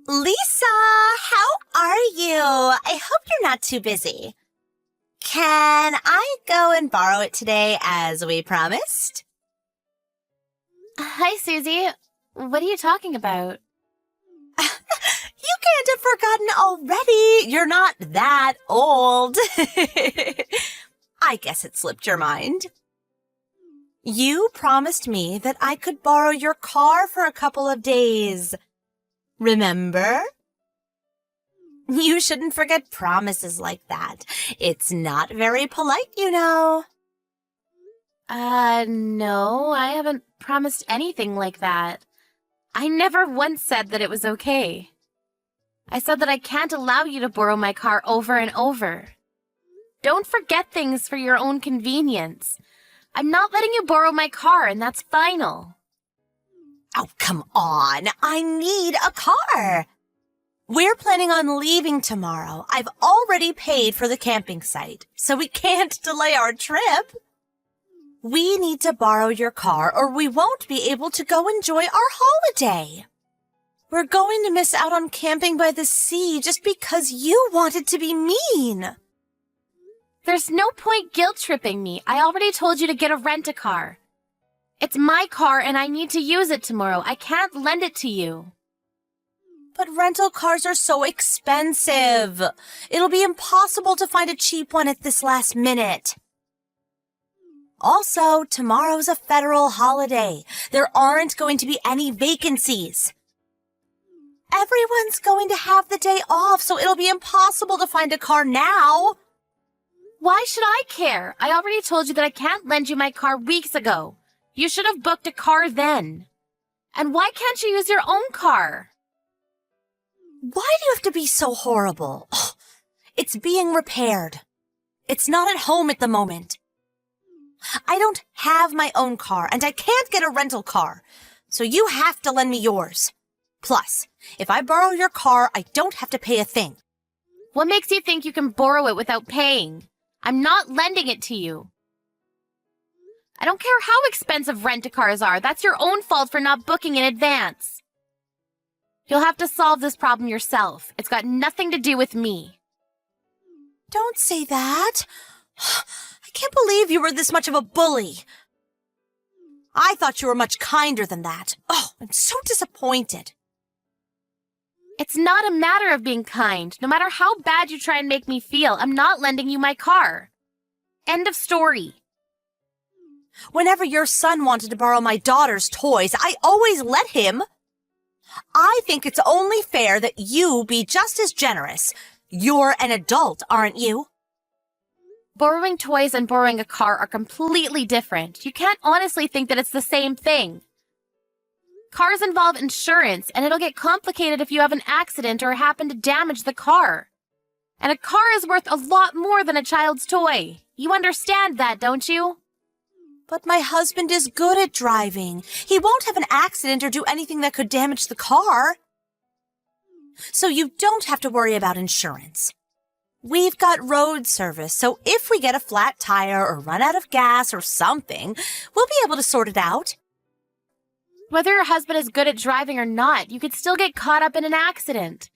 Lisa, how are you? I hope you're not too busy. Can I go and borrow it today as we promised? Hi, Susie. What are you talking about? You can't have forgotten already. You're not that old. I guess it slipped your mind. You promised me that I could borrow your car for a couple of days. Remember? You shouldn't forget promises like that. It's not very polite, you know. No, I haven't promised anything like that. I never once said that it was okay. I said that I can't allow you to borrow my car over and over. Don't forget things for your own convenience. I'm not letting you borrow my car, and that's final. Oh, come on. I need a car. We're planning on leaving tomorrow. I've already paid for the camping site, so we can't delay our trip. We need to borrow your car or we won't be able to go enjoy our holiday. We're going to miss out on camping by the sea just because you wanted to be mean. There's no point guilt-tripping me. I already told you to get a rent-a-car. It's my car and I need to use it tomorrow. I can't lend it to you. But rental cars are so expensive. It'll be impossible to find a cheap one at this last minute. Also, tomorrow's a federal holiday. There aren't going to be any vacancies. Everyone's going to have the day off, so it'll be impossible to find a car now. Why should I care? I already told you that I can't lend you my car weeks ago. You should have booked a car then. And why can't you use your own car? Why do you have to be so horrible? Oh, it's being repaired. It's not at home at the moment. I don't have my own car, and I can't get a rental car, so you have to lend me yours. Plus, if I borrow your car, I don't have to pay a thing. What makes you think you can borrow it without paying? I'm not lending it to you. I don't care how expensive rent-a-cars are. That's your own fault for not booking in advance. You'll have to solve this problem yourself. It's got nothing to do with me. Don't say that. I can't believe you were this much of a bully. I thought you were much kinder than that. Oh, I'm so disappointed. It's not a matter of being kind. No matter how bad you try and make me feel, I'm not lending you my car. End of story. Whenever your son wanted to borrow my daughter's toys, I always let him. I think it's only fair that you be just as generous. You're an adult, aren't you? Borrowing toys and borrowing a car are completely different. You can't honestly think that it's the same thing. Cars involve insurance, and it'll get complicated if you have an accident or happen to damage the car. And a car is worth a lot more than a child's toy. You understand that, don't you? But my husband is good at driving. He won't have an accident or do anything that could damage the car. So you don't have to worry about insurance. We've got road service, so if we get a flat tire or run out of gas or something, we'll be able to sort it out. Whether your husband is good at driving or not, you could still get caught up in an accident.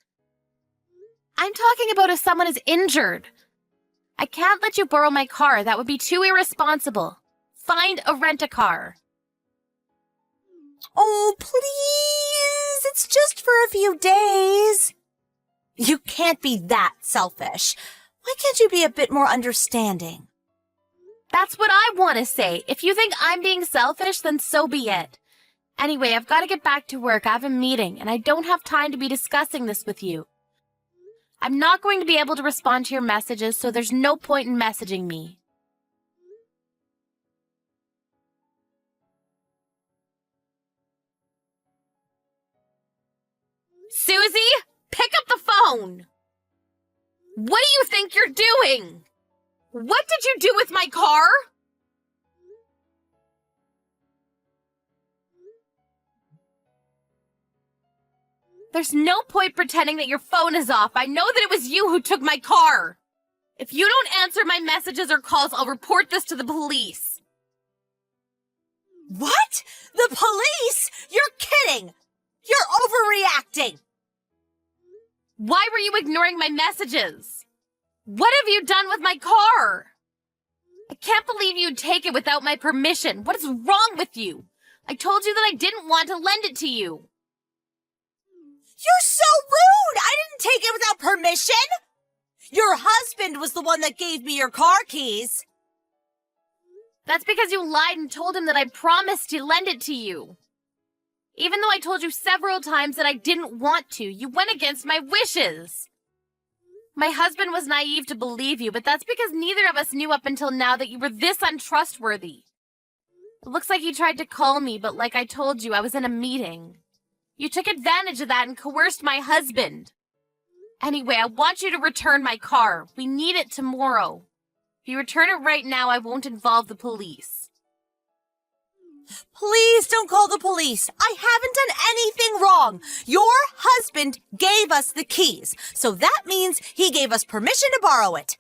I'm talking about if someone is injured. I can't let you borrow my car. That would be too irresponsible. Find a rent-a-car. Oh, please! It's just for a few days. You can't be that selfish. Why can't you be a bit more understanding? That's what I want to say. If you think I'm being selfish, then so be it. Anyway, I've got to get back to work. I have a meeting, and I don't have time to be discussing this with you. I'm not going to be able to respond to your messages, so there's no point in messaging me. Susie, pick up the phone! What do you think you're doing? What did you do with my car? There's no point pretending that your phone is off. I know that it was you who took my car. If you don't answer my messages or calls, I'll report this to the police. What? The police? You're kidding! You're overreacting! Why were you ignoring my messages? What have you done with my car? I can't believe you'd take it without my permission. What is wrong with you? I told you that I didn't want to lend it to you. You're so rude! I didn't take it without permission! Your husband was the one that gave me your car keys. That's because you lied and told him that I promised to lend it to you. Even though I told you several times that I didn't want to, you went against my wishes. My husband was naive to believe you, but that's because neither of us knew up until now that you were this untrustworthy. It looks like you tried to call me, but like I told you, I was in a meeting. You took advantage of that and coerced my husband. Anyway, I want you to return my car. We need it tomorrow. If you return it right now, I won't involve the police. Please don't call the police. I haven't done anything wrong. Your husband gave us the keys, so that means he gave us permission to borrow it.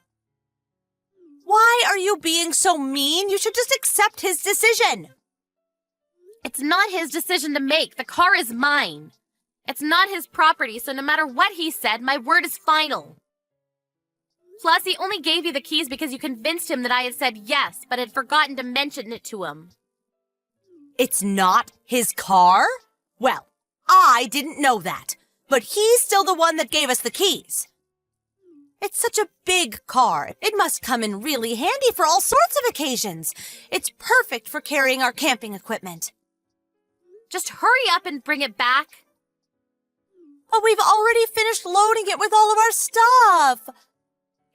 Why are you being so mean? You should just accept his decision. It's not his decision to make. The car is mine. It's not his property, so no matter what he said, my word is final. Plus, he only gave you the keys because you convinced him that I had said yes, but had forgotten to mention it to him. It's not his car? Well, I didn't know that, but he's still the one that gave us the keys. It's such a big car. It must come in really handy for all sorts of occasions. It's perfect for carrying our camping equipment. Just hurry up and bring it back. But we've already finished loading it with all of our stuff.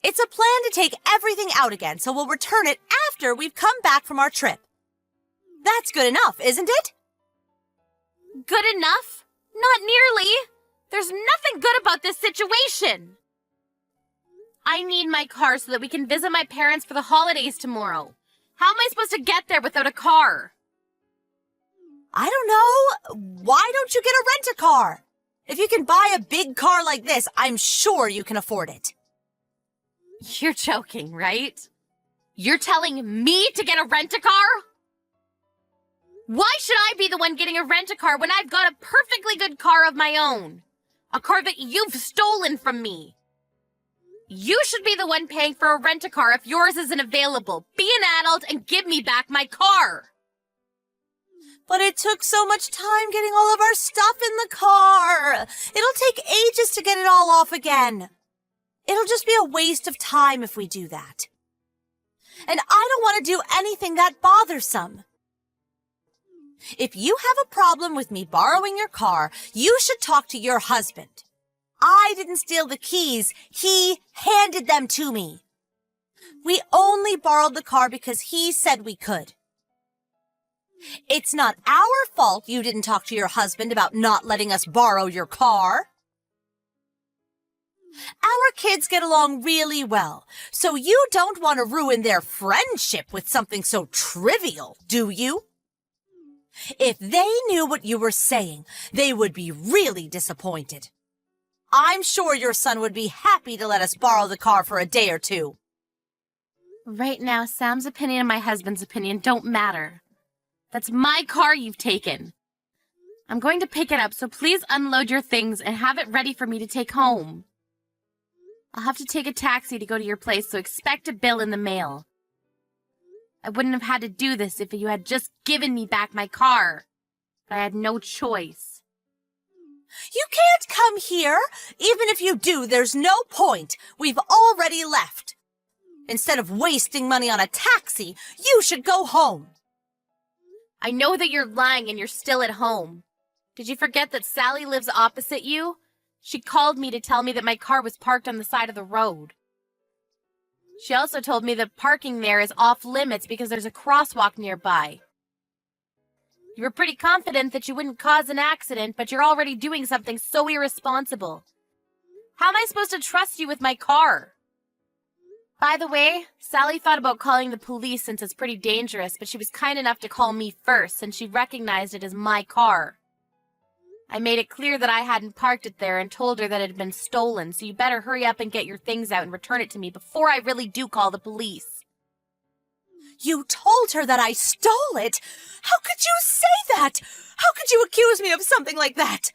It's a plan to take everything out again, so we'll return it after we've come back from our trip. That's good enough, isn't it? Good enough? Not nearly. There's nothing good about this situation. I need my car so that we can visit my parents for the holidays tomorrow. How am I supposed to get there without a car? I don't know. Why don't you get a rent-a-car? If you can buy a big car like this, I'm sure you can afford it. You're joking, right? You're telling me to get a rent-a-car? Why should I be the one getting a rent-a-car when I've got a perfectly good car of my own? A car that you've stolen from me. You should be the one paying for a rent-a-car if yours isn't available. Be an adult and give me back my car. But it took so much time getting all of our stuff in the car. It'll take ages to get it all off again. It'll just be a waste of time if we do that. And I don't want to do anything that bothersome. If you have a problem with me borrowing your car, you should talk to your husband. I didn't steal the keys. He handed them to me. We only borrowed the car because he said we could. It's not our fault you didn't talk to your husband about not letting us borrow your car. Our kids get along really well, so you don't want to ruin their friendship with something so trivial, do you? If they knew what you were saying, they would be really disappointed. I'm sure your son would be happy to let us borrow the car for a day or two. Right now, Sam's opinion and my husband's opinion don't matter. That's my car you've taken. I'm going to pick it up, so please unload your things and have it ready for me to take home. I'll have to take a taxi to go to your place, so expect a bill in the mail. I wouldn't have had to do this if you had just given me back my car. But I had no choice. You can't come here. Even if you do, there's no point. We've already left. Instead of wasting money on a taxi, you should go home. I know that you're lying and you're still at home. Did you forget that Sally lives opposite you? She called me to tell me that my car was parked on the side of the road. She also told me that parking there is off limits because there's a crosswalk nearby. You were pretty confident that you wouldn't cause an accident, but you're already doing something so irresponsible. How am I supposed to trust you with my car? By the way, Sally thought about calling the police since it's pretty dangerous, but she was kind enough to call me first since she recognized it as my car. I made it clear that I hadn't parked it there and told her that it had been stolen, so you better hurry up and get your things out and return it to me before I really do call the police. You told her that I stole it? How could you say that? How could you accuse me of something like that?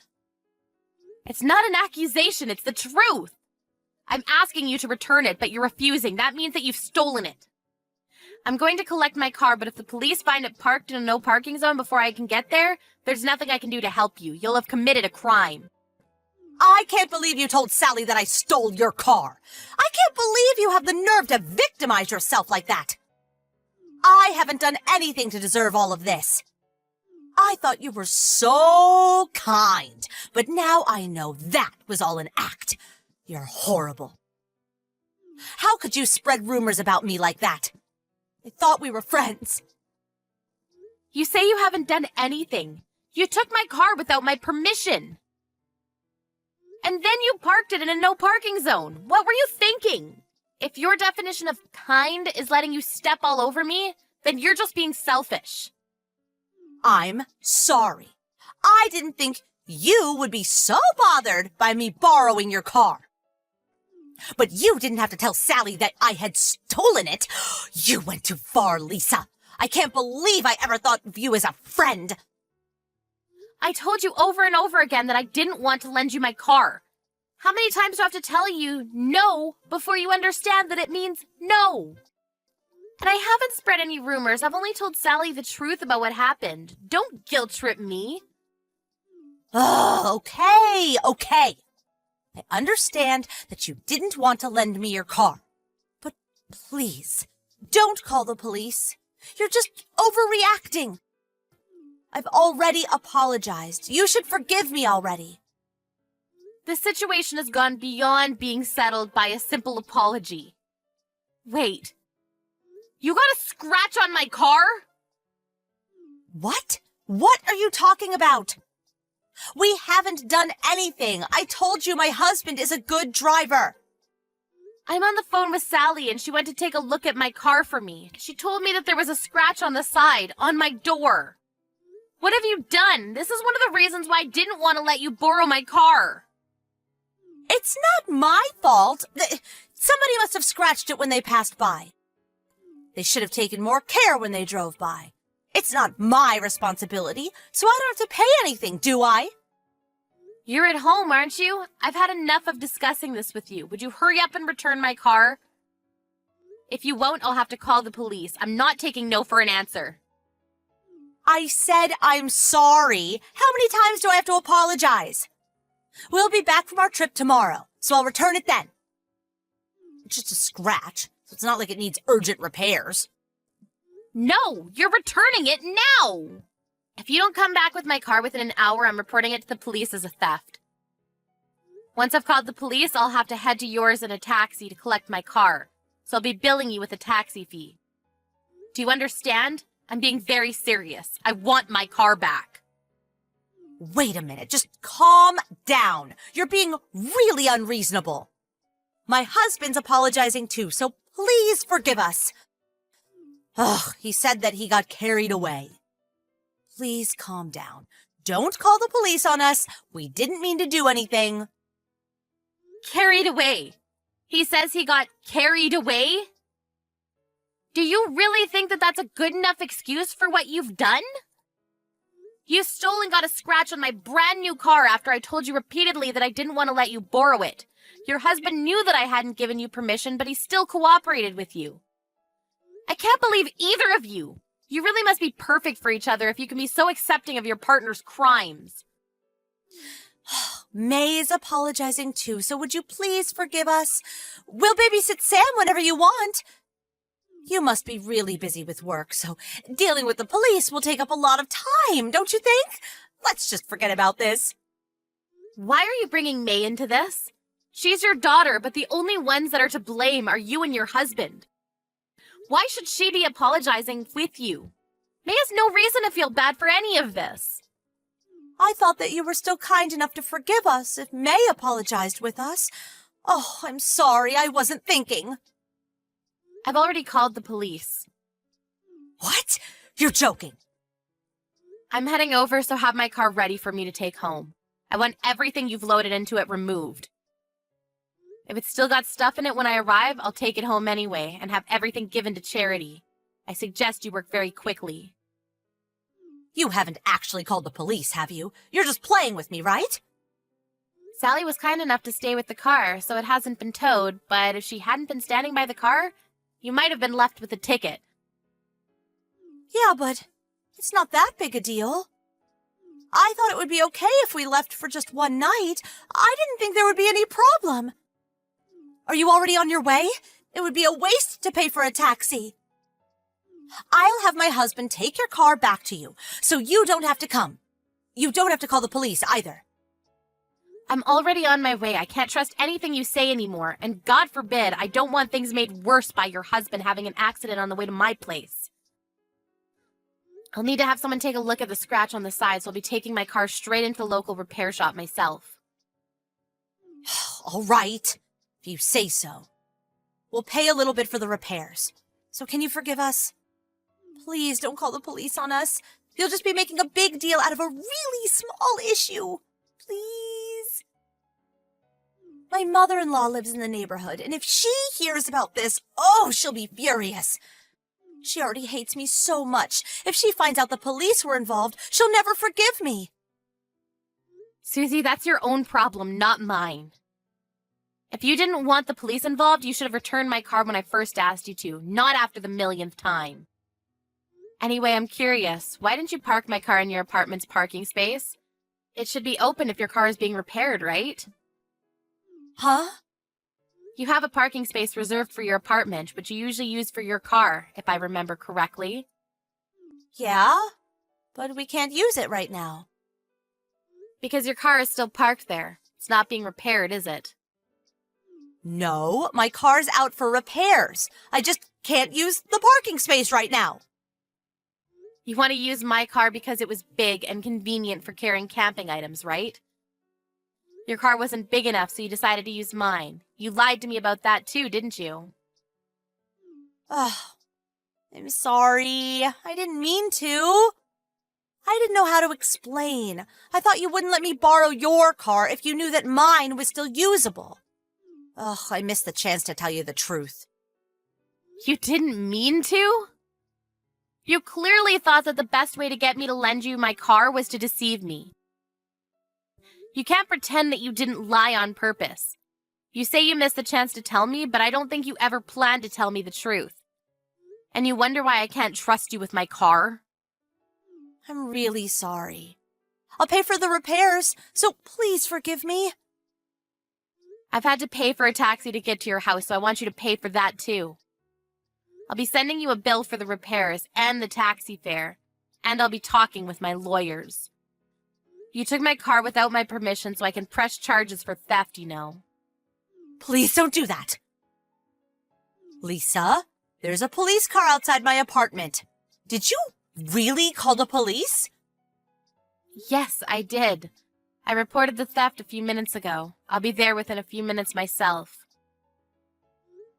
It's not an accusation, it's the truth. I'm asking you to return it, but you're refusing. That means that you've stolen it. I'm going to collect my car, but if the police find it parked in a no parking zone before I can get there, there's nothing I can do to help you. You'll have committed a crime. I can't believe you told Sally that I stole your car. I can't believe you have the nerve to victimize yourself like that. I haven't done anything to deserve all of this. I thought you were so kind, but now I know that was all an act. You're horrible. How could you spread rumors about me like that? I thought we were friends. You say you haven't done anything. You took my car without my permission. And then you parked it in a no parking zone. What were you thinking? If your definition of kind is letting you step all over me, then you're just being selfish. I'm sorry. I didn't think you would be so bothered by me borrowing your car. But you didn't have to tell Sally that I had stolen it. You went too far, Lisa. I can't believe I ever thought of you as a friend. I told you over and over again that I didn't want to lend you my car. How many times do I have to tell you no before you understand that it means no? And I haven't spread any rumors. I've only told Sally the truth about what happened. Don't guilt trip me. Oh, okay. I understand that you didn't want to lend me your car. But please, don't call the police. You're just overreacting. I've already apologized. You should forgive me already. The situation has gone beyond being settled by a simple apology. Wait. You got a scratch on my car? What? What are you talking about? We haven't done anything. I told you my husband is a good driver. I'm on the phone with Sally and she went to take a look at my car for me. She told me that there was a scratch on the side, on my door. What have you done? This is one of the reasons why I didn't want to let you borrow my car. It's not my fault. Somebody must have scratched it when they passed by. They should have taken more care when they drove by. It's not my responsibility, so I don't have to pay anything, do I? You're at home, aren't you? I've had enough of discussing this with you. Would you hurry up and return my car? If you won't, I'll have to call the police. I'm not taking no for an answer. I said I'm sorry. How many times do I have to apologize? We'll be back from our trip tomorrow, so I'll return it then. It's just a scratch, so it's not like it needs urgent repairs. No, you're returning it now! If you don't come back with my car within an hour, I'm reporting it to the police as a theft. Once I've called the police, I'll have to head to yours in a taxi to collect my car, so I'll be billing you with a taxi fee. Do you understand? I'm being very serious. I want my car back. Wait a minute, just calm down. You're being really unreasonable. My husband's apologizing too, so please forgive us. Ugh, he said that he got carried away. Please calm down. Don't call the police on us. We didn't mean to do anything. Carried away. He says he got carried away? Do you really think that that's a good enough excuse for what you've done? You stole and got a scratch on my brand new car after I told you repeatedly that I didn't want to let you borrow it. Your husband knew that I hadn't given you permission, but he still cooperated with you. I can't believe either of you. You really must be perfect for each other if you can be so accepting of your partner's crimes. May is apologizing too, so would you please forgive us? We'll babysit Sam whenever you want. You must be really busy with work, so dealing with the police will take up a lot of time, don't you think? Let's just forget about this. Why are you bringing May into this? She's your daughter, but the only ones that are to blame are you and your husband. Why should she be apologizing with you? May has no reason to feel bad for any of this. I thought that you were still kind enough to forgive us if May apologized with us. Oh, I'm sorry, I wasn't thinking. I've already called the police. What? You're joking. I'm heading over, so have my car ready for me to take home. I want everything you've loaded into it removed. If it's still got stuff in it when I arrive, I'll take it home anyway and have everything given to charity. I suggest you work very quickly. You haven't actually called the police, have you? You're just playing with me, right? Sally was kind enough to stay with the car, so it hasn't been towed, but if she hadn't been standing by the car, you might have been left with a ticket. Yeah, but it's not that big a deal. I thought it would be okay if we left for just one night. I didn't think there would be any problem. Are you already on your way? It would be a waste to pay for a taxi. I'll have my husband take your car back to you, so you don't have to come. You don't have to call the police either. I'm already on my way. I can't trust anything you say anymore, and God forbid, I don't want things made worse by your husband having an accident on the way to my place. I'll need to have someone take a look at the scratch on the side, so I'll be taking my car straight into the local repair shop myself. All right, if you say so. We'll pay a little bit for the repairs. So can you forgive us? Please don't call the police on us. You'll just be making a big deal out of a really small issue. Please. My mother-in-law lives in the neighborhood, and if she hears about this, she'll be furious. She already hates me so much. If she finds out the police were involved, she'll never forgive me. Susie, that's your own problem, not mine. If you didn't want the police involved, you should have returned my car when I first asked you to, not after the millionth time. Anyway, I'm curious. Why didn't you park my car in your apartment's parking space? It should be open if your car is being repaired, right? Huh? You have a parking space reserved for your apartment, which you usually use for your car, if I remember correctly. Yeah, but we can't use it right now. Because your car is still parked there. It's not being repaired, is it? No, my car's out for repairs. I just can't use the parking space right now. You want to use my car because it was big and convenient for carrying camping items, right? Your car wasn't big enough, so you decided to use mine. You lied to me about that too, didn't you? I'm sorry. I didn't mean to. I didn't know how to explain. I thought you wouldn't let me borrow your car if you knew that mine was still usable. I missed the chance to tell you the truth. You didn't mean to? You clearly thought that the best way to get me to lend you my car was to deceive me. You can't pretend that you didn't lie on purpose. You say you missed the chance to tell me, but I don't think you ever planned to tell me the truth. And you wonder why I can't trust you with my car? I'm really sorry. I'll pay for the repairs, so please forgive me. I've had to pay for a taxi to get to your house, so I want you to pay for that too. I'll be sending you a bill for the repairs and the taxi fare, and I'll be talking with my lawyers. You took my car without my permission, so I can press charges for theft, you know. Please don't do that. Lisa, there's a police car outside my apartment. Did you really call the police? Yes, I did. I reported the theft a few minutes ago. I'll be there within a few minutes myself.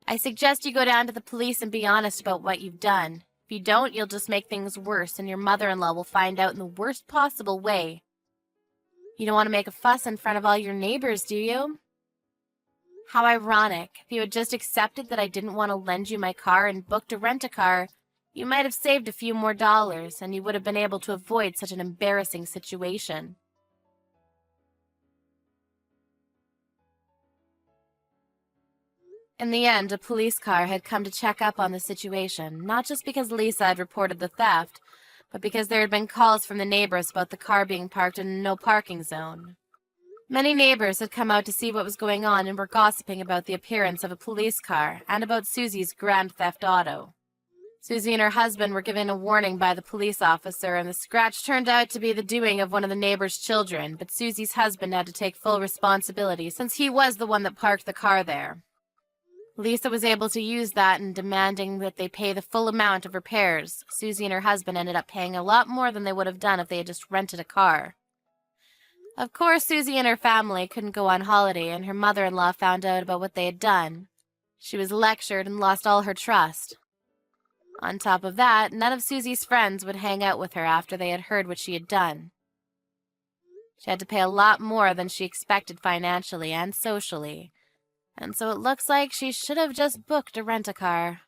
I suggest you go down to the police and be honest about what you've done. If you don't, you'll just make things worse, and your mother-in-law will find out in the worst possible way. You don't want to make a fuss in front of all your neighbors, do you? How ironic. If you had just accepted that I didn't want to lend you my car and booked a rent-a-car, you might have saved a few more dollars, and you would have been able to avoid such an embarrassing situation. In the end, a police car had come to check up on the situation, not just because Lisa had reported the theft, but because there had been calls from the neighbors about the car being parked in a no-parking zone. Many neighbors had come out to see what was going on and were gossiping about the appearance of a police car and about Susie's grand theft auto. Susie and her husband were given a warning by the police officer, and the scratch turned out to be the doing of one of the neighbor's children, but Susie's husband had to take full responsibility since he was the one that parked the car there. Lisa was able to use that in demanding that they pay the full amount of repairs. Susie and her husband ended up paying a lot more than they would have done if they had just rented a car. Of course, Susie and her family couldn't go on holiday, and her mother-in-law found out about what they had done. She was lectured and lost all her trust. On top of that, none of Susie's friends would hang out with her after they had heard what she had done. She had to pay a lot more than she expected financially and socially, and so it looks like she should have just booked a rent-a-car.